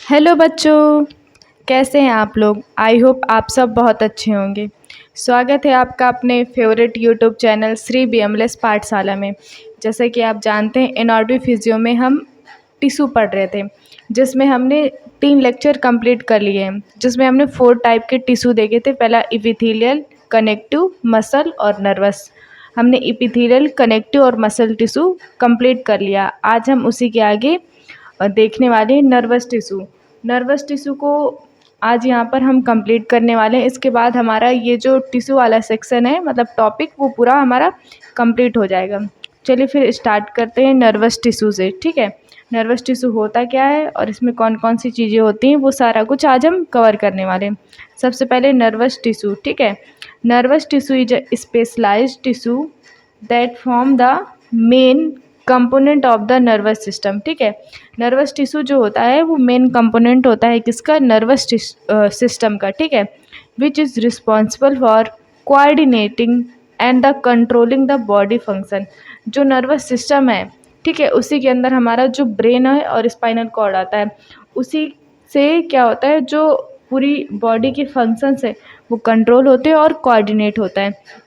Hello बच्चों, कैसे हैं आप लोग। आई होप आप सब बहुत अच्छे होंगे। स्वागत है आपका अपने फेवरेट यूट्यूब चैनल श्री बीएमएलएस पाठशाला में। जैसे कि आप जानते हैं एनाटॉमी फिजियो में हम टिश्यू पढ़ रहे थे, जिसमें हमने 3 लेक्चर कंप्लीट कर लिए हैं, जिसमें हमने 4 टाइप के टिश्यू देखे थे। पहला इपिथेलियल, कनेक्टिव, मसल और नर्वस। हमने इपिथेलियल, कनेक्टिव और मसल टिश्यू कंप्लीट कर लिया। आज हम उसी के आगे देखने वाले हैं नर्वस टिश्यू। नर्वस टिश्यू को आज यहाँ पर हम कंप्लीट करने वाले हैं। इसके बाद हमारा ये जो टिश्यू वाला सेक्शन है, मतलब टॉपिक, वो पूरा हमारा कंप्लीट हो जाएगा। चलिए फिर स्टार्ट करते हैं नर्वस टिश्यू से। ठीक है, नर्वस टिश्यू होता क्या है और इसमें कौन कौन सी चीज़ें होती हैं, वो सारा कुछ आज हम कवर करने वाले हैं। सबसे पहले नर्वस टिश्यू। ठीक है, nervous tissue is a specialised tissue that form the main component of the nervous system. ठीक है, नर्वस टिश्यू जो होता है वो मेन कंपोनेंट होता है किसका, नर्वस सिस्टम का। ठीक है, which is responsible for coordinating and the controlling the body function. जो नर्वस सिस्टम है, ठीक है, उसी के अंदर हमारा जो ब्रेन है और स्पाइनल कॉर्ड आता है। उसी से क्या होता है, जो पूरी बॉडी के फंक्शंस है वो कंट्रोल होते हैं और कोऑर्डिनेट होता है।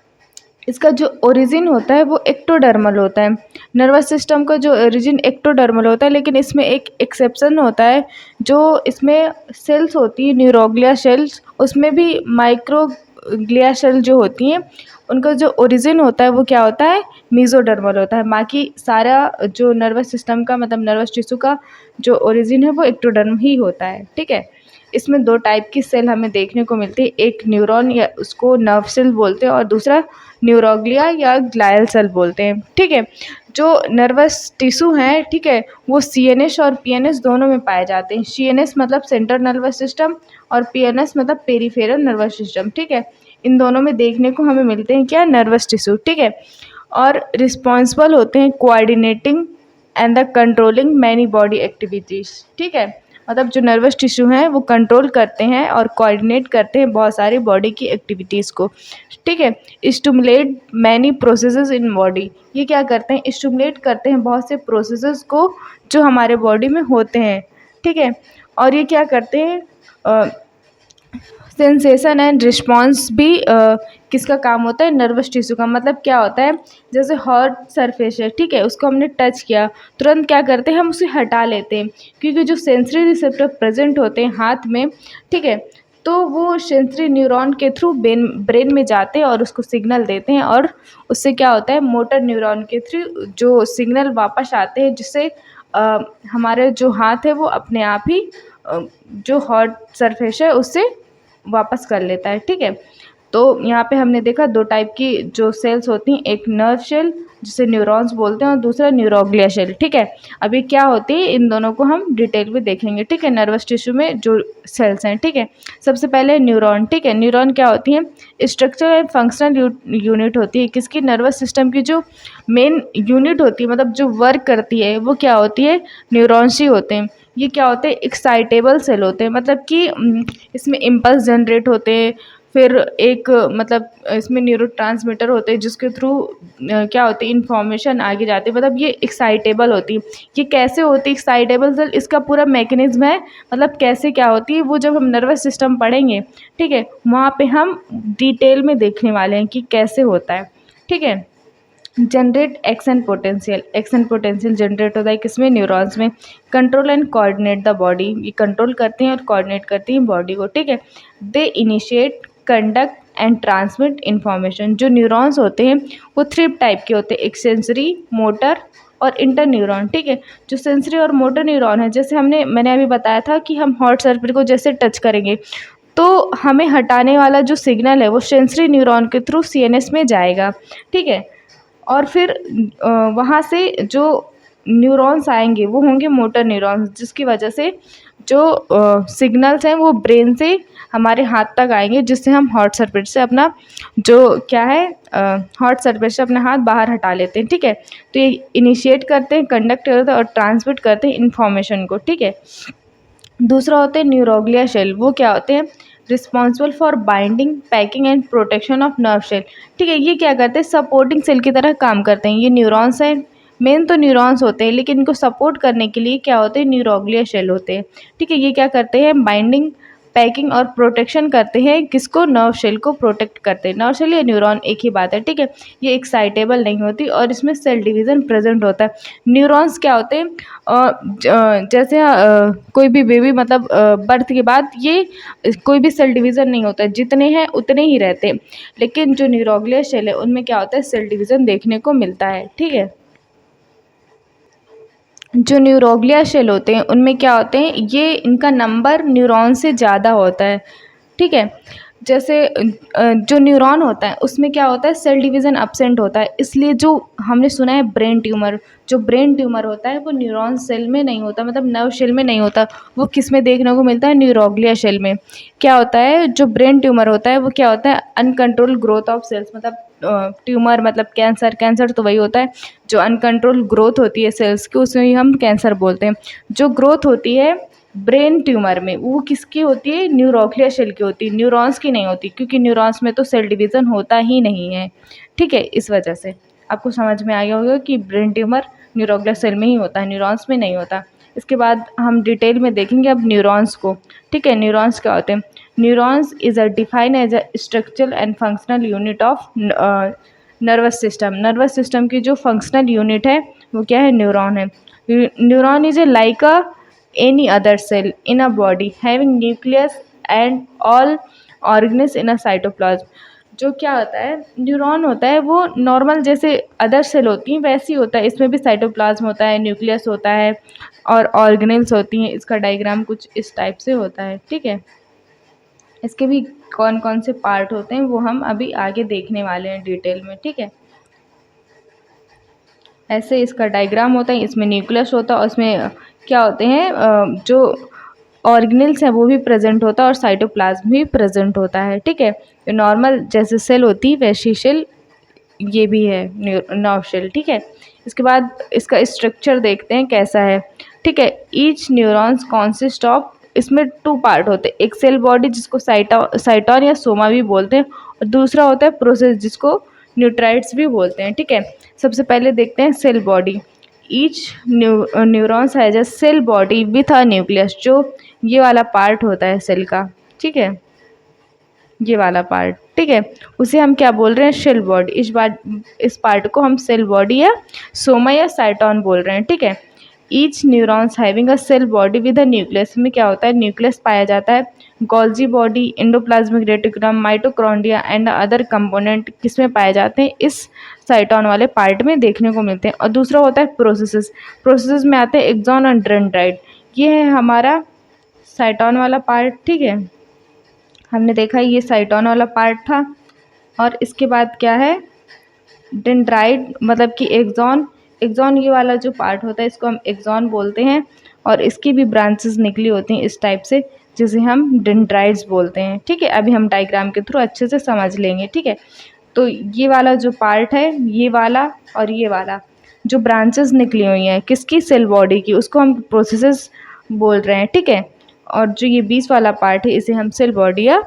इसका जो ओरिजिन होता है वो एक्टोडर्मल होता है। नर्वस सिस्टम का जो ओरिजिन एक्टोडर्मल होता है, लेकिन इसमें एक एक्सेप्शन होता है। जो इसमें सेल्स होती है, न्यूरोग्लिया सेल्स, उसमें भी माइक्रोग्लिया सेल जो होती हैं, उनका जो ओरिजिन होता है वो क्या होता है, मेसोडर्मल होता है। बाकी सारा जो नर्वस सिस्टम का, मतलब नर्वस टिश्यू का जो ओरिजिन है वो एक्टोडर्म ही होता है। ठीक है, इसमें 2 टाइप की सेल हमें देखने को मिलती है। एक न्यूरॉन या उसको नर्व सेल बोलते हैं, और दूसरा न्यूरोग्लिया या ग्लायल सेल बोलते हैं। ठीक है, जो नर्वस टिश्यू हैं, ठीक है, वो सीएनएस और पीएनएस दोनों में पाए जाते हैं। सीएनएस मतलब सेंट्रल नर्वस सिस्टम और पीएनएस मतलब पेरिफेरल नर्वस सिस्टम। ठीक है, इन दोनों में देखने को हमें मिलते हैं क्या, नर्वस टिश्यू। ठीक है, और रिस्पॉन्सिबल होते हैं coordinating and the controlling many body activities. ठीक है, मतलब जो नर्वस टिश्यू हैं वो कंट्रोल करते हैं और कोऑर्डिनेट करते हैं बहुत सारी बॉडी की एक्टिविटीज़ को। ठीक है, stimulate many processes in body. ये क्या करते हैं, स्टिमुलेट करते हैं बहुत से प्रोसेसेस को जो हमारे बॉडी में होते हैं। ठीक है, और ये क्या करते हैं, सेंसेशन एंड रिस्पॉन्स भी किसका काम होता है, नर्वस टिश्यू का। मतलब क्या होता है, जैसे हॉट सरफेस है, ठीक है, उसको हमने टच किया, तुरंत क्या करते हैं, हम उसे हटा लेते हैं, क्योंकि जो सेंसरी रिसेप्टर प्रेजेंट होते हैं हाथ में, ठीक है, तो वो सेंसरी न्यूरॉन के थ्रू ब्रेन में जाते हैं और उसको सिग्नल देते हैं, और उससे क्या होता है, मोटर न्यूरॉन के थ्रू जो सिग्नल वापस आते हैं, जिससे हमारे जो हाथ है वो अपने आप ही जो हॉट सरफेस है उससे वापस कर लेता है। ठीक है, तो यहाँ पे हमने देखा 2 टाइप की जो सेल्स होती हैं, एक नर्व सेल जिसे न्यूरॉन्स बोलते हैं और दूसरा न्यूरोग्लिया सेल। ठीक है, अभी क्या होती है, इन दोनों को हम डिटेल में देखेंगे। ठीक है, नर्वस टिश्यू में जो सेल्स हैं। ठीक है, सबसे पहले न्यूरॉन। ठीक है, न्यूरॉन क्या होती हैं, स्ट्रक्चर एंड फंक्शनल यूनिट होती है किसकी, नर्वस सिस्टम की जो मेन यूनिट होती है, मतलब जो वर्क करती है, वो क्या होती है, न्यूरॉन्स ही होते हैं। ये क्या होते हैं, एक्साइटेबल सेल होते हैं, मतलब कि इसमें इम्पल्स जनरेट होते हैं। फिर एक मतलब इसमें न्यूरोट्रांसमीटर होते हैं जिसके थ्रू क्या होती है, इन्फॉर्मेशन आगे जाती है, मतलब ये एक्साइटेबल होती है। ये कैसे होती है एक्साइटेबल सेल, इसका पूरा मैकेनिज्म है, मतलब कैसे क्या होती है, वो जब हम नर्वस सिस्टम पढ़ेंगे, ठीक है, वहाँ पे हम डिटेल में देखने वाले हैं कि कैसे होता है। ठीक है, generate action potential. Action potential generate होता है किसमें, न्यूरॉन्स में। Control and coordinate the body. ये कंट्रोल करते हैं और कोऑर्डिनेट करती हैं बॉडी को। ठीक है, they initiate, conduct and transmit information. जो न्यूरॉन्स होते हैं वो 3 टाइप के होते हैं, एक सेंसरी, मोटर और इंटर न्यूरॉन। ठीक है, जो सेंसरी और मोटर न्यूरॉन है, जैसे मैंने अभी बताया था कि हम हॉट सरफेस को जैसे टच करेंगे तो हमें हटाने वाला जो सिग्नल है वो सेंसरी न्यूरॉन के थ्रू सीएनएस में जाएगा। ठीक है, और फिर वहाँ से जो न्यूरॉन्स आएंगे वो होंगे मोटर न्यूरॉन्स, जिसकी वजह से जो सिग्नल्स हैं वो ब्रेन से हमारे हाथ तक आएंगे, जिससे हम हॉट सरफेस से अपना जो क्या है, हॉट सरफेस से अपना हाथ बाहर हटा लेते हैं। ठीक है, तो ये इनिशिएट करते हैं, कंडक्ट करते हैं और ट्रांसमिट करते हैं इन्फॉर्मेशन को। ठीक है, दूसरा होते हैं न्यूरोग्लिया सेल। वो क्या होते हैं, responsible for binding, packing and protection of nerve cell. ठीक है, ये क्या करते हैं, सपोर्टिंग सेल की तरह काम करते हैं। ये न्यूरॉन्स हैं, मेन तो न्यूरॉन्स होते हैं, लेकिन इनको सपोर्ट करने के लिए क्या होते हैं, न्यूरोग्लिया शेल होते हैं। ठीक है, ये क्या करते हैं, बाइंडिंग, पैकिंग और प्रोटेक्शन करते हैं। किसको, नर्व शेल को प्रोटेक्ट करते हैं। नर्व शेल या न्यूरॉन एक ही बात है। ठीक है, ये एक्साइटेबल नहीं होती और इसमें सेल डिवीज़न प्रेजेंट होता है। न्यूरॉन्स क्या होते हैं, जैसे कोई भी बेबी मतलब बर्थ के बाद ये कोई भी सेल डिवीज़न नहीं होता है, जितने हैं उतने ही रहते हैं। लेकिन जो न्यूरोग्लिया शेल है उनमें क्या होता है, सेल डिवीज़न देखने को मिलता है। ठीक है, जो न्यूरोग्लिया शेल होते हैं उनमें क्या होते हैं, ये इनका नंबर न्यूरॉन से ज़्यादा होता है। ठीक है, जैसे जो न्यूरॉन होता है उसमें क्या होता है, सेल डिवीज़न एब्सेंट होता है। इसलिए जो हमने सुना है ब्रेन ट्यूमर, जो ब्रेन ट्यूमर होता है वो न्यूरॉन सेल में नहीं होता, मतलब नर्व शेल में नहीं होता। वो किस में देखने को मिलता है, न्यूरोग्लिया शेल में। क्या होता है, जो ब्रेन ट्यूमर होता है वो क्या होता है, अनकंट्रोल ग्रोथ ऑफ सेल्स, मतलब ट्यूमर मतलब कैंसर। कैंसर तो वही होता है जो अनकंट्रोल ग्रोथ होती है सेल्स की, उसमें ही हम कैंसर बोलते हैं। जो ग्रोथ होती है ब्रेन ट्यूमर में वो किसकी होती है, न्यूरोग्लिया शेल की होती है, न्यूरॉन्स की नहीं होती, क्योंकि न्यूरॉन्स में तो सेल डिवीज़न होता ही नहीं है। ठीक है, इस वजह से आपको समझ में आ गया होगा कि ब्रेन ट्यूमर न्यूरोग्लिया सेल में ही होता है, न्यूरॉन्स में नहीं होता। इसके बाद हम डिटेल में देखेंगे अब न्यूरॉन्स को। ठीक है, न्यूरॉन्स क्या होते हैं, neurons is a defined as a structural and functional unit of nervous system. Nervous system की जो फंक्शनल यूनिट है वो क्या है, न्यूरॉन है। Neuron is a like a any other cell in a body having nucleus and all organelles in a cytoplasm। जो क्या होता है, न्यूरॉन होता है वो नॉर्मल जैसे अदर सेल होती हैं वैसे ही होता है। इसमें भी साइटोप्लाज्म होता है, न्यूक्लियस होता है और ऑर्गेनेल्स होती हैं। इसका डायग्राम कुछ इस टाइप से होता है। ठीक है, इसके भी कौन कौन से पार्ट होते हैं वो हम अभी आगे देखने वाले हैं डिटेल में। ठीक है, ऐसे इसका डायग्राम होता है, इसमें न्यूक्लियस होता है और इसमें क्या होते हैं, जो ऑर्गेनेल्स हैं वो भी प्रेजेंट होता है और साइटोप्लाज्म भी प्रेजेंट होता है। ठीक है, नॉर्मल जैसे सेल होती है वैसी सेल ये भी है, नर्व शेल। ठीक है, इसके बाद इसका स्ट्रक्चर देखते हैं कैसा है। ठीक है, ईच न्यूरॉन्स कॉन्सिस्ट ऑफ, इसमें 2 पार्ट होते हैं, एक सेल बॉडी जिसको साइटॉन या सोमा भी बोलते हैं और दूसरा होता है प्रोसेस जिसको न्यूट्राइड्स भी बोलते हैं। ठीक है, सबसे पहले देखते हैं cell body. Each neurons has a cell body with a nucleus, जो ये वाला पार्ट होता है सेल का। ठीक है, ये वाला पार्ट। ठीक है, उसे हम क्या बोल रहे हैं, सेल बॉडी। इस पार्ट को हम सेल बॉडी या सोमा या साइटॉन बोल रहे हैं। ठीक है, each neurons having a cell body with a nucleus, में क्या होता है, न्यूक्लियस पाया जाता है। Golgi body, endoplasmic reticulum, mitochondria and other component किसमें पाए जाते हैं, इस साइटॉन वाले पार्ट में देखने को मिलते हैं। और दूसरा होता है प्रोसेसेस। प्रोसेसेस में आते हैं एक्सॉन और डेंड्राइट। ये है हमारा साइटॉन वाला पार्ट। ठीक है, हमने देखा ये साइटॉन वाला पार्ट था। और इसके बाद क्या है, डेंड्राइट, मतलब कि एक्सॉन। एक्सॉन ये वाला जो पार्ट होता है इसको हम एक्सॉन बोलते हैं और इसकी भी ब्रांचेस निकली होती हैं इस टाइप से, जिसे हम डेंड्राइट्स बोलते हैं। ठीक है, अभी हम डायग्राम के थ्रू अच्छे से समझ लेंगे। ठीक है, तो ये वाला जो पार्ट है, ये वाला और ये वाला जो ब्रांचेस निकली हुई हैं किसकी, सेल बॉडी की, उसको हम प्रोसेसेस बोल रहे हैं। ठीक है, और जो ये 20 वाला पार्ट है इसे हम सेल बॉडी या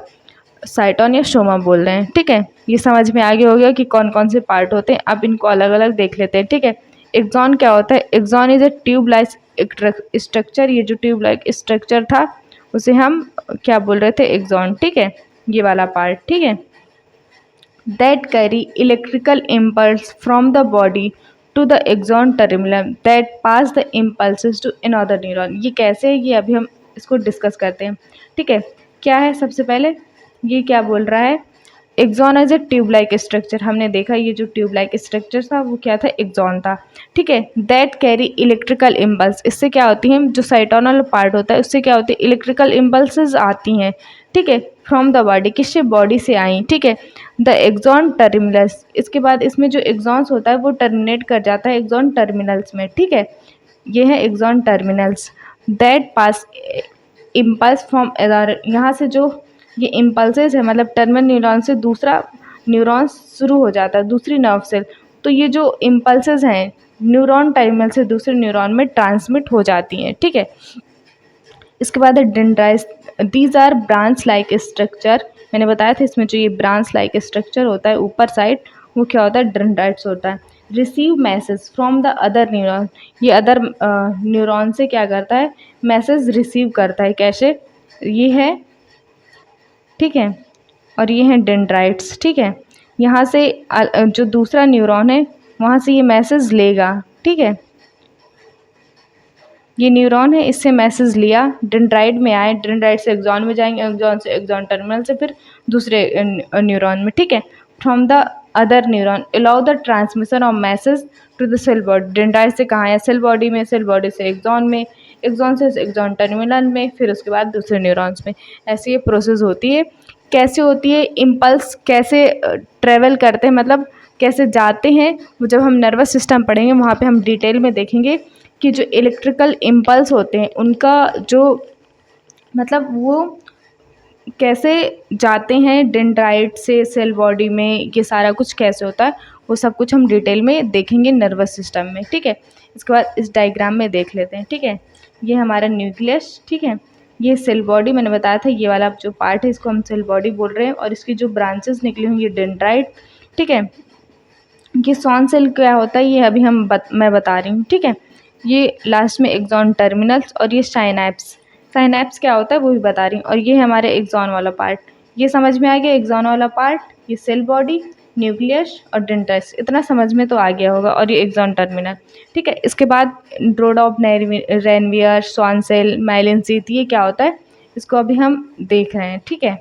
साइटॉन या सोमा बोल रहे हैं। ठीक है, ये समझ में आगे हो गया कि कौन कौन से पार्ट होते हैं। अब इनको अलग अलग देख लेते हैं। ठीक है, एक्सॉन क्या होता है, axon is a tube like structure. ये जो ट्यूब लाइक स्ट्रक्चर था उसे हम क्या बोल रहे थे, एक्सॉन। ठीक है, ये वाला पार्ट। ठीक है, that carry electrical impulse from the body to the axon terminal that pass the impulses to another neuron। ये कैसे है, ये अभी हम इसको डिस्कस करते हैं। ठीक है, क्या है, सबसे पहले ये क्या बोल रहा है, axon as a tube like structure. हमने देखा ये जो ट्यूब लाइक स्ट्रक्चर था वो क्या था, एक्सॉन था। ठीक है, दैट कैरी इलेक्ट्रिकल इम्पल्स। इससे क्या होती है, जो साइटोनल पार्ट होता है उससे क्या होती है, इलेक्ट्रिकल इम्पल्सेस आती हैं। ठीक है, फ्रॉम द बॉडी, किससे, बॉडी से आई। ठीक है, द एक्सॉन टर्मिनल्स, इसके बाद इसमें जो एक्सॉन्स होता है वो टर्मिनेट कर जाता है एक्सॉन टर्मिनल्स में। ठीक है, ये है axon terminals. That pass impulse from other, यहाँ से जो ये इम्पल्सेस है मतलब टर्मिनल न्यूरॉन से दूसरा न्यूरॉन शुरू हो जाता है, दूसरी नर्व सेल। तो ये जो इम्पल्सेस हैं न्यूरॉन टर्मिनल से दूसरे न्यूरॉन में ट्रांसमिट हो जाती हैं। ठीक है, इसके बाद है dendrites. These are branch like structure. मैंने बताया था इसमें जो ये ब्रांच लाइक स्ट्रक्चर होता है ऊपर साइड वो क्या होता है, डेंड्राइट्स होता है। Receive message from the other neuron, ये अदर न्यूरॉन से क्या करता है, मैसेज रिसीव करता है। कैसे, ये है, ठीक है, और ये हैं डेंड्राइट्स, ठीक है। यहाँ से जो दूसरा न्यूरॉन है वहाँ से ये मैसेज लेगा, ठीक है। ये न्यूरॉन है, इससे मैसेज लिया, डेंड्राइट में आए, डेंड्राइट से एक्सॉन में जाएंगे, एक्सॉन से एक्सॉन टर्मिनल से फिर दूसरे न्यूरॉन में, ठीक है। From the other neuron allow the transmission of message to the cell body, dendrite से कहाँ है, सेल बॉडी में, सेल बॉडी से एक्सॉन में, एक्सॉन से एक्सॉन टर्मिनल में, फिर उसके बाद दूसरे न्यूरॉन्स में। ऐसे ये प्रोसेस होती है। कैसे होती है, इम्पल्स कैसे ट्रेवल करते हैं, मतलब कैसे जाते हैं, वो जब हम नर्वस सिस्टम पढ़ेंगे वहाँ पे हम डिटेल में देखेंगे कि जो इलेक्ट्रिकल इम्पल्स होते हैं उनका जो मतलब वो कैसे जाते हैं डेंड्राइट से सेल बॉडी में, ये सारा कुछ कैसे होता है वो सब कुछ हम डिटेल में देखेंगे नर्वस सिस्टम में, ठीक है। इसके बाद इस डायग्राम में देख लेते हैं, ठीक है। ये हमारा न्यूक्लियस, ठीक है, ये सेल बॉडी मैंने बताया था, ये वाला जो पार्ट है इसको हम सेल बॉडी बोल रहे हैं, और इसकी जो ब्रांचेस निकली हुई ये डेंड्राइट, ठीक है। ये सॉन सेल क्या होता है ये अभी मैं बता रही हूँ, ठीक है। ये लास्ट में एक्सॉन टर्मिनल्स, और ये साइनैप्स, साइनैप्स क्या होता है वो भी बता रही हूँ। और ये हमारे एक्सॉन वाला पार्ट, ये समझ में आ गया एक्सॉन वाला पार्ट, ये सेल बॉडी, न्यूक्लियस और डेंड्राइट्स, इतना समझ में तो आ गया होगा, और ये एक्सॉन टर्मिनल, ठीक है। इसके बाद rod of Ranvier, Schwann cell, myelin sheath, ये क्या होता है इसको अभी हम देख रहे हैं, ठीक है।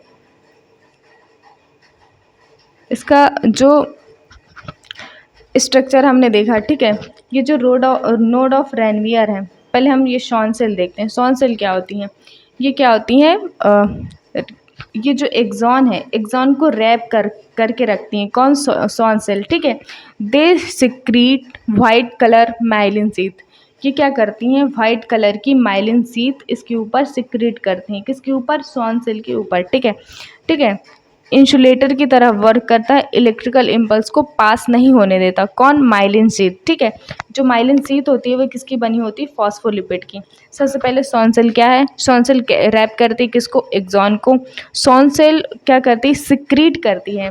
इसका जो स्ट्रक्चर हमने देखा, ठीक है। ये जो नोड ऑफ रेनवियर है, पहले हम ये शॉन सेल देखते हैं। शॉन सेल क्या होती हैं, ये क्या होती हैं, ये जो एक्सॉन है, एक्सॉन को रैप करके रखती हैं, कौन, शॉन सेल, ठीक है। They secrete white colour myelin sheath, ये क्या करती हैं, वाइट कलर की माइलिन शीथ इसके ऊपर सिक्रीट करती हैं, किसके ऊपर, शॉन सेल के ऊपर, ठीक है, ठीक है। इंसुलेटर की तरह वर्क करता है, इलेक्ट्रिकल इम्पल्स को पास नहीं होने देता, कौन, माइलिन शीथ, ठीक है। जो माइलिन शीथ होती है वो किसकी बनी होती है, फॉस्फोलिपिड की। सबसे पहले शॉन सेल क्या है, शॉन सेल रैप करती है किसको, एक्सॉन को। शॉन सेल क्या करती है, सिक्रीट करती है,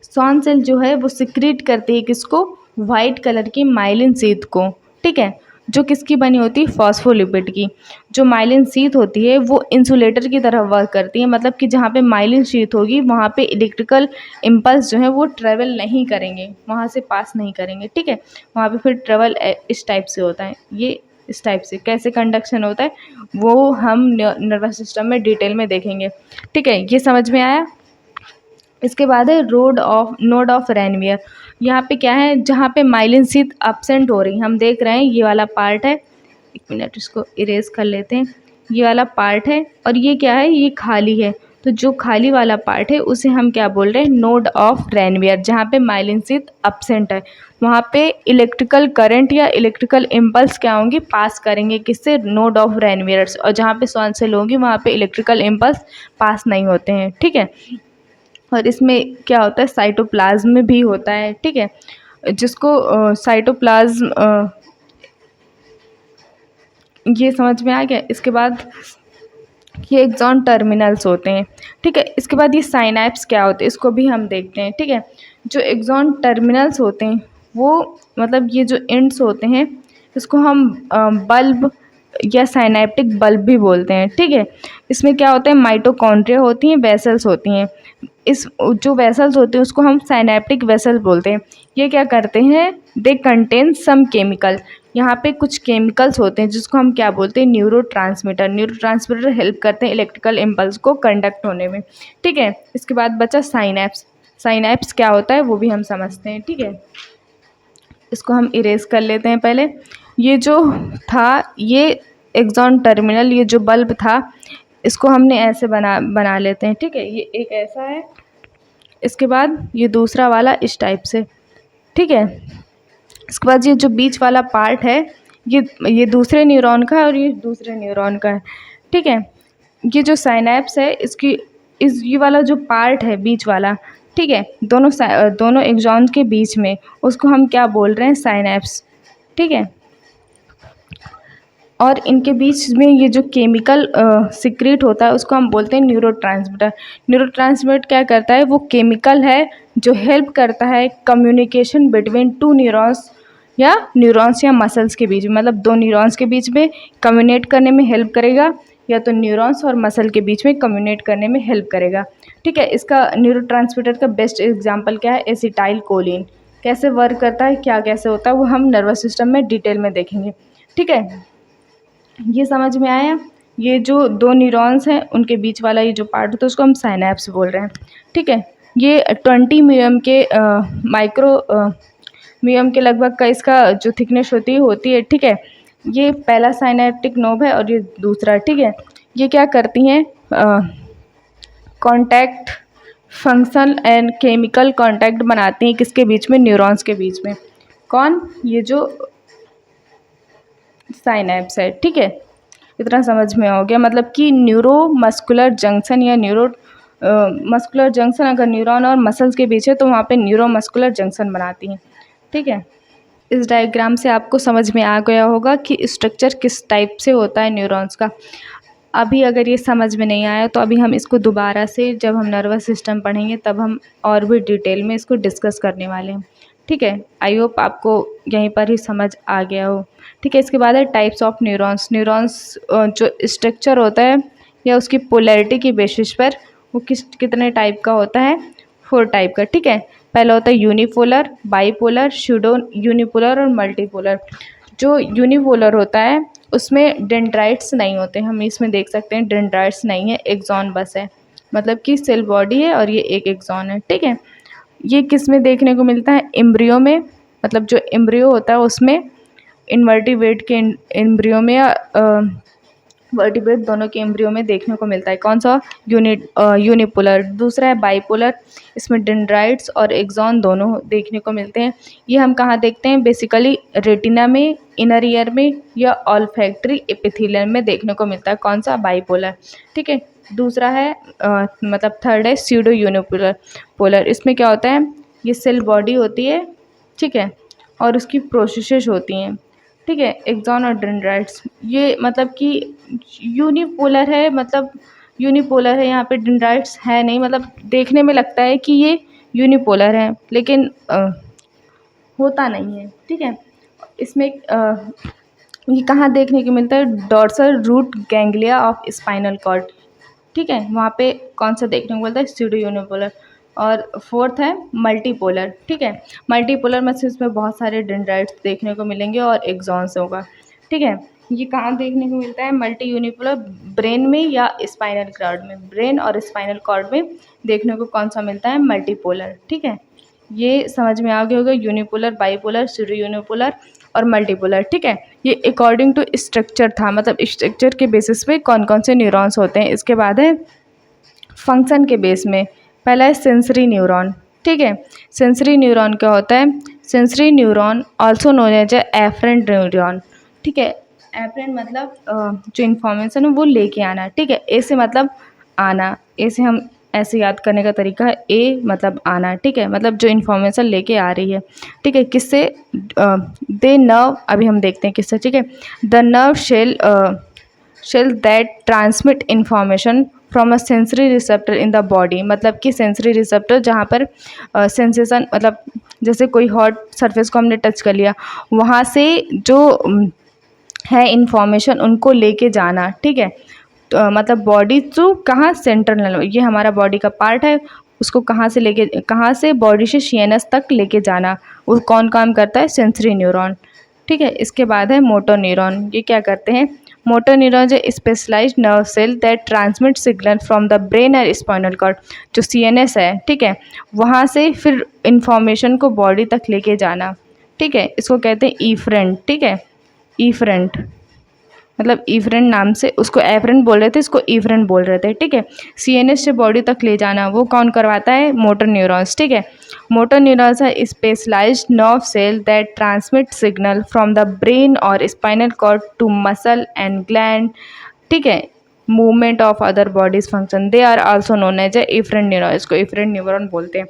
शॉन सेल जो है वो सिक्रीट करती है किसको, वाइट कलर की माइलिन शीथ को, ठीक है, जो किसकी बनी होती है, फॉस्फोलिपिड की। जो माइलिन शीथ होती है वो इंसुलेटर की तरह वर्क करती है, मतलब कि जहाँ पे माइलिन शीथ होगी वहाँ पे इलेक्ट्रिकल इम्पल्स जो है वो ट्रेवल नहीं करेंगे, वहाँ से पास नहीं करेंगे, ठीक है। वहाँ पे फिर ट्रेवल इस टाइप से होता है, ये इस टाइप से कैसे कंडक्शन होता है वो हम नर्वस सिस्टम में डिटेल में देखेंगे, ठीक है। ये समझ में आया। इसके बाद है नोड ऑफ रेनवियर, यहाँ पे क्या है, जहाँ पे माइलिन शीथ एब्सेंट हो रही, हम देख रहे हैं ये वाला पार्ट है, एक मिनट इसको इरेज कर लेते हैं, ये वाला पार्ट है, और ये क्या है, ये खाली है, तो जो खाली वाला पार्ट है उसे हम क्या बोल रहे हैं, नोड ऑफ रेनवियर। जहाँ पे माइलिन शीथ एब्सेंट है वहाँ पे इलेक्ट्रिकल करंट या इलेक्ट्रिकल इम्पल्स क्या होंगे, पास करेंगे किससे, नोड ऑफ रेनवियर्स, और जहाँ पे शॉन सेल होंगी वहाँ पे इलेक्ट्रिकल इम्पल्स पास नहीं होते हैं, ठीक है। और इसमें क्या होता है, साइटोप्लाज्म भी होता है, ठीक है, जिसको साइटोप्लाज्म, ये समझ में आ गया। इसके बाद ये एक्सॉन टर्मिनल्स होते हैं, ठीक है। इसके बाद ये साइनैप्स क्या होते हैं इसको भी हम देखते हैं, ठीक है। जो एक्सॉन टर्मिनल्स होते हैं वो मतलब ये जो एंड्स होते हैं इसको हम बल्ब या साइनैप्टिक बल्ब भी बोलते हैं, ठीक है। इसमें क्या होता है, माइटोकॉन्ड्रिया होती हैं, वेसल्स होती हैं, इस जो वेसल्स होते हैं उसको हम साइनैप्टिक वेसल बोलते हैं। ये क्या करते हैं, दे कंटेन सम केमिकल, यहाँ पे कुछ केमिकल्स होते हैं जिसको हम क्या बोलते हैं, न्यूरोट्रांसमीटर। न्यूरोट्रांसमीटर हेल्प करते हैं इलेक्ट्रिकल इम्पल्स को कंडक्ट होने में, ठीक है। इसके बाद बचा साइनैप्स। साइनैप्स क्या होता है वो भी हम समझते हैं, ठीक है। इसको हम इरेज कर लेते हैं पहले। ये जो था ये एक्सॉन टर्मिनल, ये जो बल्ब था इसको हमने ऐसे बना लेते हैं, ठीक है। ये एक ऐसा है, इसके बाद ये दूसरा वाला इस टाइप से, ठीक है। इसके बाद ये जो बीच वाला पार्ट है ये दूसरे न्यूरॉन का है और ये दूसरे न्यूरॉन का है, ठीक है। ये जो साइनैप्स है इसकी ये वाला जो पार्ट है बीच वाला, ठीक है, दोनों एक्सॉन के बीच में, उसको हम क्या बोल रहे हैं, साइनैप्स, ठीक है। और इनके बीच में ये जो केमिकल सिक्रीट होता है उसको हम बोलते हैं न्यूरोट्रांसमीटर। न्यूरोट्रांसमीटर क्या करता है, वो केमिकल है जो हेल्प करता है कम्युनिकेशन बिटवीन टू न्यूरॉन्स या मसल्स के बीच में, मतलब दो न्यूरॉन्स के बीच में कम्युनिकेट करने में हेल्प करेगा, या तो न्यूरॉन्स और मसल के बीच में कम्युनिकेट करने में हेल्प करेगा। ठीक है, इसका न्यूरोट्रांसमीटर का बेस्ट एग्जांपल क्या है, एसिटाइल कोलिन। कैसे वर्क करता है, क्या कैसे होता है, वो हम नर्वस सिस्टम में डिटेल में देखेंगे। ठीक है, ये समझ में आया। ये जो दो न्यूरॉन्स हैं उनके बीच वाला ये जो पार्ट होता है उसको हम साइनैप्स बोल रहे हैं। ठीक है, ये 20 मिलियन के माइक्रो मिलियन के लगभग का इसका जो थिकनेस होती है। ठीक है, ये पहला साइनैप्टिक नोब है और ये दूसरा। ठीक है, ये क्या करती हैं, contact function and chemical contact बनाती हैं किसके बीच में, न्यूरॉन्स के बीच में। कौन, ये जो साइनैप्स है। ठीक है, इतना समझ में हो गया, मतलब कि न्यूरो मस्कुलर जंक्शन या न्यूरो मस्कुलर जंक्शन अगर न्यूरॉन और मसल्स के बीच है तो वहाँ पे न्यूरो मस्कुलर जंक्शन बनाती हैं। ठीक है, इस डायग्राम से आपको समझ में आ गया होगा कि स्ट्रक्चर किस टाइप से होता है न्यूरॉन्स का। अभी अगर ये समझ में नहीं आया तो अभी हम इसको दोबारा से जब हम नर्वस सिस्टम पढ़ेंगे तब हम और भी डिटेल में इसको डिस्कस करने वाले हैं। ठीक है, आई होप आपको यहीं पर ही समझ आ गया हो। ठीक है, इसके बाद है टाइप्स ऑफ न्यूरॉन्स। न्यूरॉन्स जो स्ट्रक्चर होता है या उसकी पोलैरिटी की बेसिस पर वो कितने टाइप का होता है, 4 टाइप का। ठीक है, पहला होता है यूनिपोलर, बाईपोलर, स्यूडो यूनिपोलर और मल्टीपोलर। जो यूनिपोलर होता है उसमें डेंड्राइट्स नहीं होते, हम इसमें देख सकते हैं डेंड्राइट्स नहीं है, एक्सॉन बस है, मतलब कि सेल बॉडी है और ये एक एक्सॉन है। ठीक है, ये किस में देखने को मिलता है, एम्ब्रियो में, मतलब जो एम्ब्रियो होता है उसमें, इनवर्टिब्रेट के एम्ब्रियो में या वर्टिब्रेट दोनों के एम्ब्रियो में देखने को मिलता है। कौन सा, यूनिपोलर। दूसरा है बाईपोलर, इसमें डेंड्राइट्स और एक्सॉन दोनों देखने को मिलते हैं। ये हम कहाँ देखते हैं, बेसिकली रेटिना में, इनर ईयर में या ऑल्फैक्टरी एपिथेलियम में देखने को मिलता है। कौन सा, बाईपोलर। ठीक है, दूसरा है मतलब थर्ड है स्यूडो यूनिपोलर। इसमें क्या होता है, ये सेल बॉडी होती है। ठीक है, और उसकी प्रोसेसेस होती हैं। ठीक है, एक्सॉन और डेंड्राइट्स, ये मतलब कि यूनिपोलर है, मतलब यूनिपोलर है, यहाँ पे डेंड्राइट्स है नहीं, मतलब देखने में लगता है कि ये यूनिपोलर है लेकिन होता नहीं है। ठीक है, इसमें ये कहाँ देखने को मिलता है, dorsal root ganglia of spinal cord. ठीक है, वहाँ पे कौन सा देखने को मिलता है, स्यूडो यूनिपोलर। और फोर्थ है मल्टीपोलर। ठीक है, मल्टीपोलर में से इसमें बहुत सारे डेंड्राइट्स देखने को मिलेंगे और एक्सॉन्स होगा। ठीक है, ये कहाँ देखने को मिलता है, मल्टी यूनिपोलर, ब्रेन में या स्पाइनल कॉर्ड में। ब्रेन और स्पाइनल कॉर्ड में देखने को कौन सा मिलता है, मल्टीपोलर। ठीक है, ये समझ में आ गया होगा, यूनिपोलर, बाईपोलर, स्यूडो यूनिपोलर और मल्टीपोलर। ठीक है, ये अकॉर्डिंग टू स्ट्रक्चर था, मतलब स्ट्रक्चर के बेसिस पे कौन कौन से न्यूरॉन्स होते हैं। इसके बाद है फंक्शन के बेस में, पहला है सेंसरी न्यूरॉन। ठीक है, सेंसरी न्यूरॉन क्या होता है, sensory neuron also known as efferent neuron. ठीक है, एफरेंट मतलब जो इन्फॉर्मेशन है वो लेके आना। ठीक है, ए से मतलब आना, ए से हम ऐसे याद करने का तरीका है, ए मतलब आना। ठीक है, मतलब जो इन्फॉर्मेशन लेके आ रही है। ठीक है, किससे, दे नर्व, अभी हम देखते हैं किससे। ठीक है, the nerve cell that transmit information from a sensory receptor in the body, मतलब कि सेंसरी रिसेप्टर जहाँ पर सेंसेशन, मतलब जैसे कोई हॉट सरफेस को हमने टच कर लिया, वहाँ से जो है इन्फॉर्मेशन उनको लेके जाना। ठीक है, तो मतलब बॉडी टू कहाँ, सेंट्रल नर्व, ये हमारा बॉडी का पार्ट है, उसको कहाँ से लेके, कहाँ से, बॉडी से सीएनएस तक लेके जाना, वो कौन काम करता है, सेंसरी न्यूरॉन। ठीक है, इसके बाद है मोटर न्यूरॉन। ये क्या करते हैं, मोटर न्यूरॉन जो specialised nerve cell that transmit signal from the brain और स्पाइनल कॉर्ड, जो सीएनएस है। ठीक है, वहाँ से फिर इंफॉर्मेशन को बॉडी तक लेके जाना। ठीक है, इसको कहते हैं ईफरेंट। ठीक है, ईफरेंट मतलब ईफरेंट नाम से, उसको एफरेंट बोल रहे थे, इसको ईफरेंट बोल रहे थे। ठीक है, सीएनएस से बॉडी तक ले जाना वो कौन करवाता है, मोटर न्यूरॉन्स। ठीक है, मोटर न्यूरॉन्स है specialised nerve cell that transmit signal from the brain और spinal cord to muscle and gland. ठीक है, movement of other bodies function, they are also known as efferent neuron, इसको efferent neuron बोलते हैं।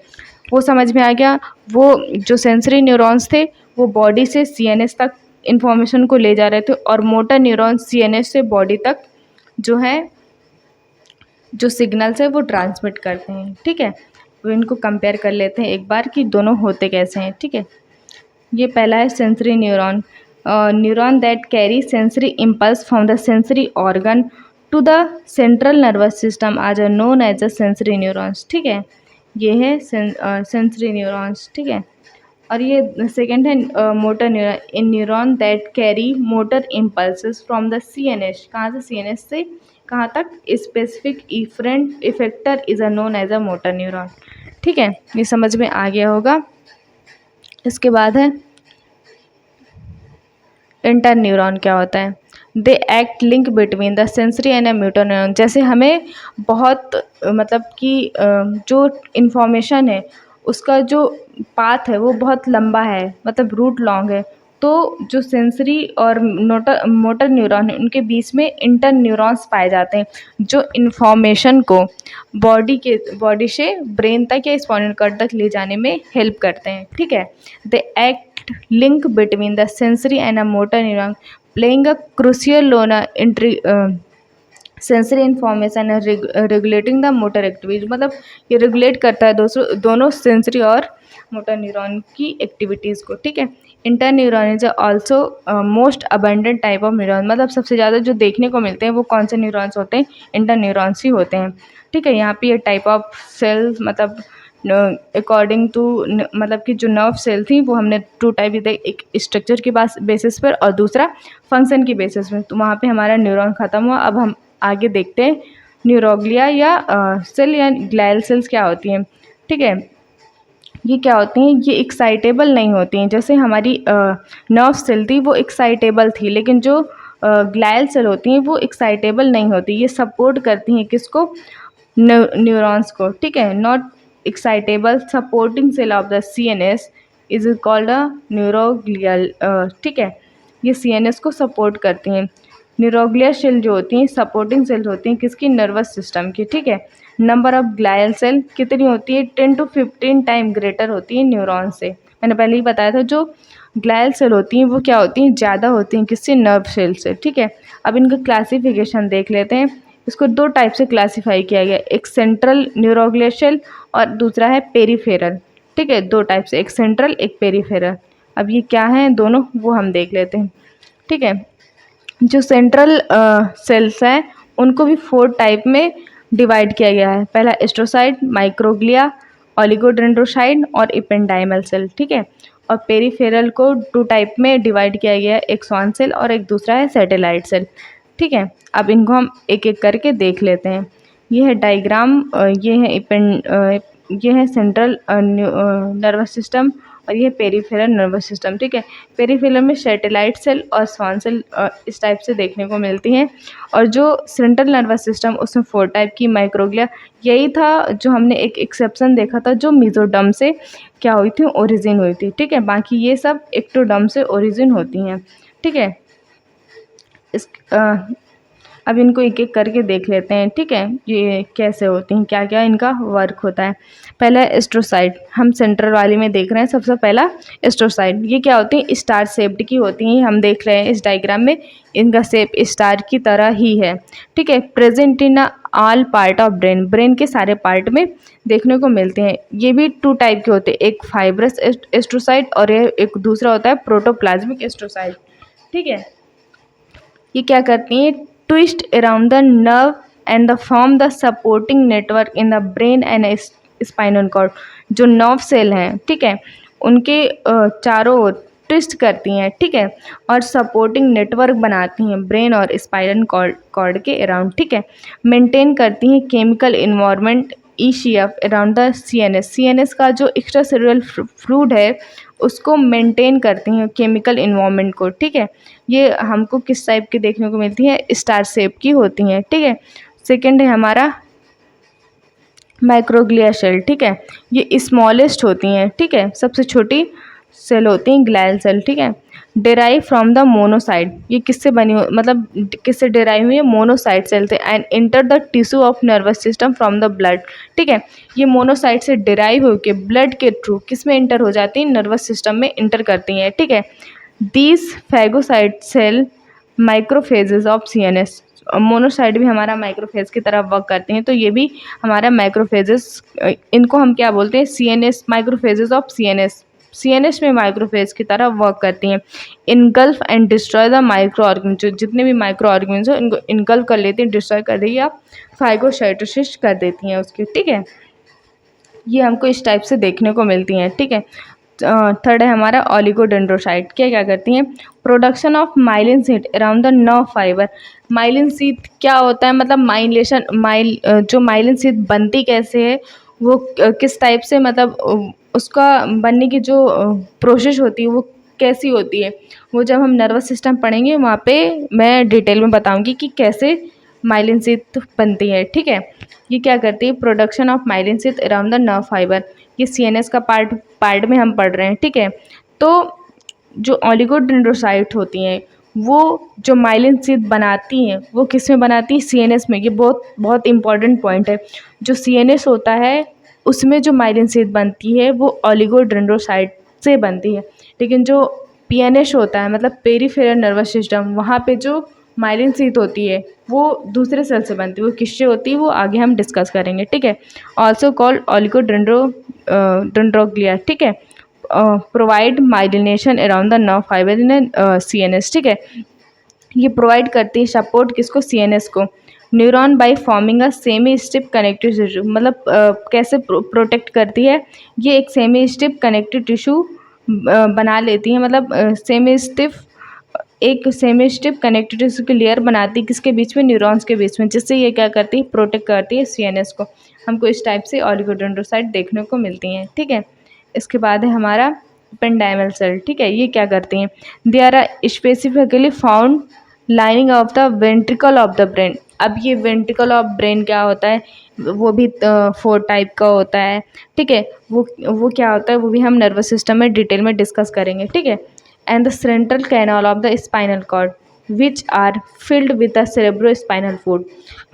वो समझ में आ गया, वो जो सेंसरी न्यूरॉन्स थे वो बॉडी से सीएनएस तक इंफॉर्मेशन को ले जा रहे थे और मोटर न्यूरॉन सीएनएस से बॉडी तक जो है जो सिग्नल्स है वो ट्रांसमिट करते हैं। ठीक है, तो इनको कंपेयर कर लेते हैं एक बार कि दोनों होते कैसे हैं। ठीक है, ये पहला है sensory neuron, neuron that carry sensory impulse from the sensory organ to the central nervous system as known as a sensory neurons. ठीक है, ये है सेंसरी न्यूरॉन्स। ठीक है, और ये सेकेंड है motor neuron, in neuron that carry motor impulses from the CNS, कहाँ से, सीएनएस से कहाँ तक, specific efferent effector is a known as a motor neuron. ठीक है, ये समझ में आ गया होगा। इसके बाद है इंटर न्यूरॉन। क्या होता है, they act link between the sensory and a motor neuron. जैसे हमें बहुत मतलब कि जो इन्फॉर्मेशन है उसका जो पाथ है वो बहुत लंबा है, मतलब रूट लॉन्ग है, तो जो सेंसरी और मोटर न्यूरॉन है उनके बीच में इंटर न्यूरॉन्स पाए जाते हैं जो इन्फॉर्मेशन को बॉडी से ब्रेन तक या स्पाइनल कॉर्ड तक ले जाने में हेल्प करते हैं। ठीक है, they act link between the sensory and a motor neuron playing a crucial role sensory information regulating the motor activity. मतलब ये रेगुलेट करता है दोनों सेंसरी और मोटर न्यूरॉन की एक्टिविटीज़ को। ठीक है, inter neuron is also most abundant type of neuron. मतलब सबसे ज़्यादा जो देखने को मिलते हैं वो कौन से न्यूरॉन्स होते हैं, इंटर न्यूरॉन्स ही होते हैं। ठीक है, यहाँ पे ये टाइप ऑफ सेल मतलब अकॉर्डिंग टू मतलब कि जो नर्व सेल थी वो हमने टू टाइप दी, एक स्ट्रक्चर के बेसिस पर और दूसरा फंक्शन की बेसिस पर। तो वहाँ पे हमारा न्यूरॉन ख़त्म हुआ। अब हम आगे देखते हैं न्यूरोग्लिया या सेल या ग्लायल सेल्स क्या होती हैं। ठीक है, ये क्या होती हैं, ये एक्साइटेबल नहीं होती हैं। जैसे हमारी नर्व सेल थी वो एक्साइटेबल थी, लेकिन जो ग्लायल सेल होती हैं वो एक्साइटेबल नहीं होती। ये सपोर्ट करती हैं किसको, न्यूरॉन्स को। ठीक है, not excitable supporting cell of the CNS is called a neuroglial. ठीक है, ये सीएनएस को सपोर्ट करती हैं। न्यूरोग्लिया सेल जो होती हैं सपोर्टिंग सेल होती हैं किसकी, नर्वस सिस्टम की। ठीक है, नंबर ऑफ ग्लायल सेल कितनी होती है, 10 to 15 टाइम ग्रेटर होती है न्यूरॉन से। मैंने पहले ही बताया था जो ग्लायल सेल होती हैं वो क्या होती हैं, ज़्यादा होती हैं किससे, नर्व सेल से। ठीक है, अब इनका क्लासिफिकेशन देख लेते हैं। इसको दो टाइप से क्लासीफाई किया गया, एक सेंट्रल न्यूरोग्लिया सेल और दूसरा है पेरीफेरल। ठीक है, दो टाइप से, एक सेंट्रल एक पेरीफेरल। अब ये क्या है दोनों वो हम देख लेते हैं। ठीक है, जो सेंट्रल सेल्स हैं उनको भी 4 टाइप में डिवाइड किया गया है। पहला एस्ट्रोसाइट, माइक्रोग्लिया, ओलिगोडेंड्रोसाइट और इपेंडाइमल सेल। ठीक है, और पेरीफेरल को 2 टाइप में डिवाइड किया गया है, एक स्वान सेल और एक दूसरा है सैटेलाइट सेल। ठीक है, अब इनको हम एक एक करके देख लेते हैं। ये है डायग्राम, ये है सेंट्रल नर्वस सिस्टम और ये पेरीफेरल नर्वस सिस्टम। ठीक है, पेरीफेरल में सैटेलाइट सेल और स्वान सेल इस टाइप से देखने को मिलती हैं, और जो सेंट्रल नर्वस सिस्टम उसमें 4 टाइप की माइक्रोग्लिया। यही था जो हमने एक एक्सेप्शन देखा था जो मेसोडर्म से क्या हुई थी, ओरिजिन हुई थी। ठीक है, बाकी ये सब एक्टोडर्म से ओरिजिन होती हैं। ठीक है, अब इनको एक एक करके देख लेते हैं। ठीक है, ये कैसे होती हैं, क्या क्या इनका वर्क होता है। पहला एस्ट्रोसाइट, हम सेंट्रल वाली में देख रहे हैं। सबसे पहला एस्ट्रोसाइट, ये क्या होती हैं, स्टार शेप्ड की होती हैं। हम देख रहे हैं इस डायग्राम में इनका शेप स्टार की तरह ही है। ठीक है, present in all part of brain, brain के सारे पार्ट में देखने को मिलते हैं। ये भी 2 टाइप के होते हैं, एक फाइब्रस एस्ट्रोसाइट और एक दूसरा होता है प्रोटोप्लाज्मिक एस्ट्रोसाइट। ठीक है, ये क्या करती हैं, twist around the nerve and the form the supporting network in the brain and spinal cord. जो नर्व सेल हैं, ठीक है, उनके चारों ओर ट्विस्ट करती हैं। ठीक है, और सपोर्टिंग नेटवर्क बनाती हैं ब्रेन और स्पाइनल कॉर्ड के अराउंड। ठीक है, मेंटेन करती हैं chemical environment ECF around the CNS। CNS का जो एक्स्ट्रा सेलुलर फ्लूइड है उसको मेंटेन करती हैं केमिकल इन्वायरमेंट को। ठीक है, ये हमको किस टाइप की देखने को मिलती है, स्टार शेप की होती हैं। ठीक है, सेकंड है हमारा माइक्रोग्लिया सेल। ठीक है, ये स्मॉलेस्ट होती हैं। ठीक है, सबसे छोटी सेल होती हैं ग्लायल सेल। ठीक है, डेराइव फ्रॉम द मोनोसाइट, ये किससे बनी हो, मतलब किससे डेराइव हुई है, मोनोसाइट सेल से। And enter the tissue of nervous system from the blood. ठीक है, ये मोनोसाइट से डेराइव होकर ब्लड के थ्रू किस में इंटर हो जाती हैं, नर्वस सिस्टम में इंटर करती हैं। ठीक है, these phagocyte cell microphages of CNS. Monocyte भी हमारा माइक्रोफेज की तरह वर्क करते हैं, तो ये भी हमारा माइक्रोफेजेस, इनको हम क्या बोलते हैं, CNS, microphages of CNS. CNS में माइक्रोफेज की तरह वर्क करती हैं। Engulf and destroy the micro organism, जितने भी माइक्रो ऑर्गेनिज्म हो इनको इनगल्फ कर लेती हैं, डिस्ट्रॉय कर देगी, आप फाइगोसाइटोसिस कर देती हैं उसकी, ठीक है। ये हमको इस टाइप से देखने को मिलती हैं, ठीक है। थर्ड है हमारा ओलिगोडेंड्रोसाइट। क्या क्या करती हैं, production of myelin sheath around the nerve fibre. Myelin sheath क्या होता है, मतलब माइलेशन, जो माइलिन शीट बनती कैसे है, वो किस टाइप से, मतलब उसका बनने की जो प्रोसेस होती है वो कैसी होती है, वो जब हम नर्वस सिस्टम पढ़ेंगे वहाँ पे मैं डिटेल में बताऊँगी कि कैसे माइलिन शीट बनती है, ठीक है। ये क्या करती है, production of myelin sheath around the nerve fibre. ये सीएनएस का पार्ट में हम पढ़ रहे हैं, ठीक है। तो जो ओलिगोडेंड्रोसाइट होती हैं वो जो माइलिन शीट बनाती हैं वो किस में बनाती है, सीएनएस में। ये बहुत बहुत इंपॉर्टेंट पॉइंट है। जो सीएनएस होता है उसमें जो माइलिन शीट बनती है वो ओलिगोडेंड्रोसाइट से बनती है, लेकिन जो पीएनएस होता है, मतलब पेरिफेरल नर्वस सिस्टम, वहाँ पे जो माइलिन शीट होती है वो दूसरे सेल से बनती है। वो किससे होती है वो आगे हम डिस्कस करेंगे, ठीक है। ऑल्सो कॉल्ड ओलिगोडेंड्रोग्लिया, ठीक है। Provide myelination around the nerve fibre in CNS, ठीक है। ये प्रोवाइड करती है सपोर्ट किसको, सीएनएस को। Neuron by forming a semi steep connective tissue, मतलब कैसे प्रोटेक्ट करती है, ये एक सेमी स्टिप कनेक्टिव टिश्यू बना लेती है, मतलब एक सेमी स्टिप कनेक्टिव टिश्यू की लेयर बनाती है किसके बीच में, न्यूरॉन्स के बीच में, जिससे ये क्या करती है, प्रोटेक्ट करती है सीएनएस को। हमको इस टाइप से ओलिगोडेंड्रोसाइट देखने को मिलती हैं, ठीक है। इसके बाद है हमारा एपेंडाइमल सेल, ठीक है। ये क्या करती हैं, they are specifically found lining of the ventricle of the brain. अब ये वेंट्रिकल ऑफ ब्रेन क्या होता है, वो भी 4 टाइप का होता है, ठीक है। वो क्या होता है वो भी हम नर्वस सिस्टम में डिटेल में डिस्कस करेंगे, ठीक है। And the central canal of the spinal cord which are filled with the cerebro spinal fluid.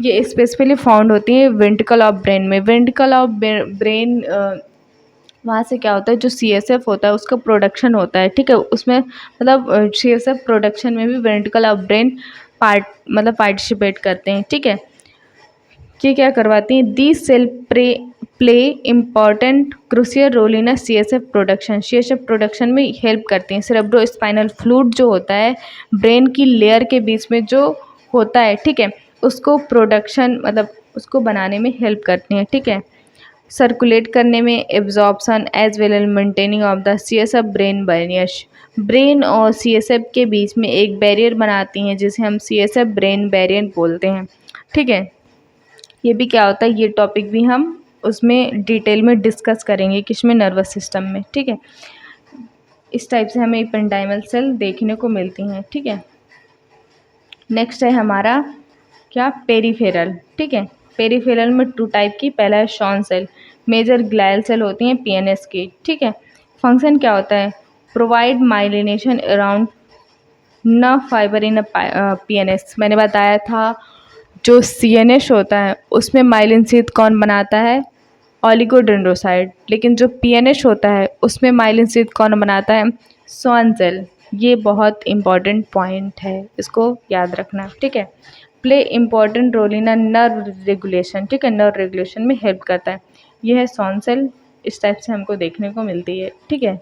ये स्पेसिफिकली फाउंड होती है वेंट्रिकल ऑफ ब्रेन में। वेंट्रिकल ऑफ ब्रेन, वहाँ से क्या होता है, जो सीएसएफ होता है उसका प्रोडक्शन होता है, ठीक है। उसमें मतलब सीएसएफ प्रोडक्शन में भी वेंट्रिकल ऑफ ब्रेन पार्टिसिपेट करते हैं, ठीक है। ये क्या करवाती हैं, these cell play important crucial role in CSF production. CSF production में हेल्प करती हैं। सेरेब्रो स्पाइनल फ्लूइड जो होता है ब्रेन की लेयर के बीच में जो होता है, ठीक है, उसको प्रोडक्शन मतलब उसको बनाने में हेल्प करती हैं, ठीक है। सर्कुलेट करने में, absorption as well as maintaining of the CSF brain barriers. Brain और सीएसएफ के बीच में एक बैरियर बनाती हैं जिसे हम सीएसएफ ब्रेन बैरियर बोलते हैं, ठीक है। ये भी क्या होता है, ये टॉपिक भी हम उसमें डिटेल में डिस्कस करेंगे किसमें, नर्वस सिस्टम में, ठीक है। इस टाइप से हमें एपेंडाइमल सेल देखने को मिलती हैं, ठीक है। नेक्स्ट है हमारा क्या, पेरीफेरल, ठीक है। पेरीफेरल में 2 टाइप की, पहला है Schwann cell, major glial cell होती हैं पीएनएस की, ठीक है। फंक्शन क्या होता है, provide myelination around nerve fibre in PNS. मैंने बताया था जो सीएनएस होता है उसमें माइलिन शीट कौन बनाता है, ओलिगोडेंड्रोसाइट, लेकिन जो पीएनएस होता है उसमें माइलिन शीट कौन बनाता है, स्वान सेल। ये बहुत इंपॉर्टेंट पॉइंट है, इसको याद रखना, ठीक है। Play important role in nerve regulation, ठीक है, नर्व रेगुलेशन में हेल्प करता है। यह है स्वान सेल, इस टाइप से हमको देखने को मिलती है, ठीक है।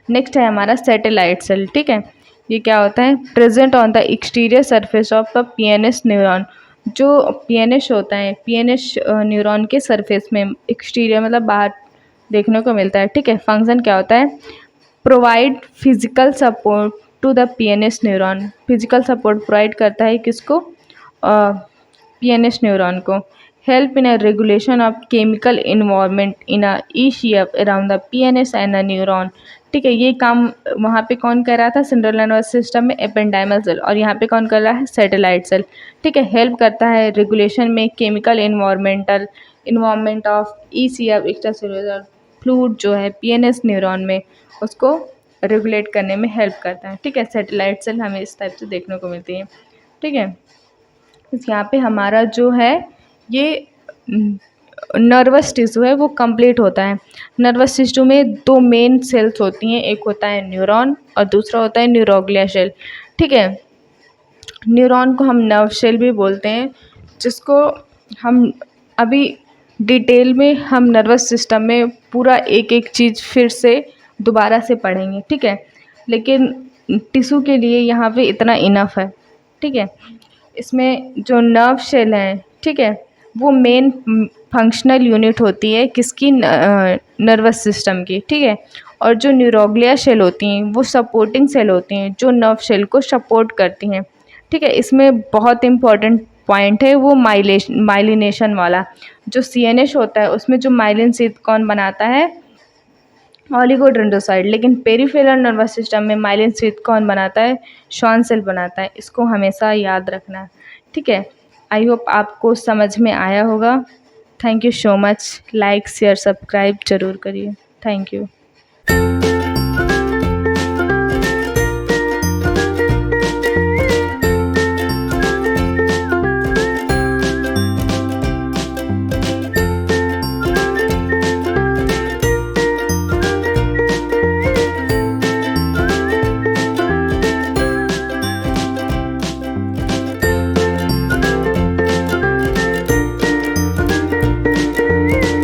नेक्स्ट है हमारा सैटेलाइट सेल, ठीक है। ये क्या होता है, present on the exterior surface of the PNS neuron. जो पीएनएस होता है, पीएनएस न्यूरॉन के सरफेस में, एक्सटीरियर मतलब बाहर देखने को मिलता है, ठीक है। फंक्शन क्या होता है, provide physical support to the PNS neuron. Physical support provide करता है किसको, पीएनएस न्यूरॉन को। Help in a regulation of chemical involvement in a ECF around the PNS and a neuron, ठीक है। ये काम वहाँ पे कौन कर रहा था, सेंट्रल नर्वस सिस्टम में एपेंडाइमल सेल, और यहाँ पे कौन कर रहा है, सैटेलाइट सेल, ठीक है। हेल्प करता है रेगुलेशन में chemical involvement of ECF extracellular fluid जो है पीएनएस न्यूरॉन में, उसको रेगुलेट करने में हेल्प करता है, ठीक है। सैटेलाइट सेल हमें इस टाइप से देखने को मिलती है, ठीक है। यहाँ पे हमारा जो है ये नर्वस टिश्यू है वो कंप्लीट होता है। नर्वस टिश्यू में दो मेन सेल्स होती हैं, एक होता है न्यूरॉन और दूसरा होता है न्यूरोग्लिया सेल। ठीक है, न्यूरॉन को हम नर्व सेल भी बोलते हैं, जिसको हम अभी डिटेल में हम नर्वस सिस्टम में पूरा एक एक चीज़ फिर से दोबारा से पढ़ेंगे। ठीक है, लेकिन टिश्यू के लिए यहाँ पे इतना इनफ है। ठीक है, इसमें जो नर्व सेल हैं, ठीक है, वो मेन फंक्शनल यूनिट होती है किसकी, नर्वस सिस्टम की। ठीक है, और जो न्यूरोग्लिया सेल होती हैं वो सपोर्टिंग सेल होती हैं जो नर्व सेल को सपोर्ट करती हैं। ठीक है, इसमें बहुत इम्पॉर्टेंट पॉइंट है वो माइलिनेशन वाला। जो सीएनएस होता है उसमें जो माइलिन शीथ कौन बनाता है, ऑलिगोडेंड्रोसाइट, लेकिन पेरिफेरल नर्वस सिस्टम में माइलिन शीथ कौन बनाता है, श्वान सेल बनाता है। इसको हमेशा याद रखना। ठीक है, आई होप आपको समझ में आया होगा। Thank you so much. Like share subscribe ज़रूर करिए। Thank you.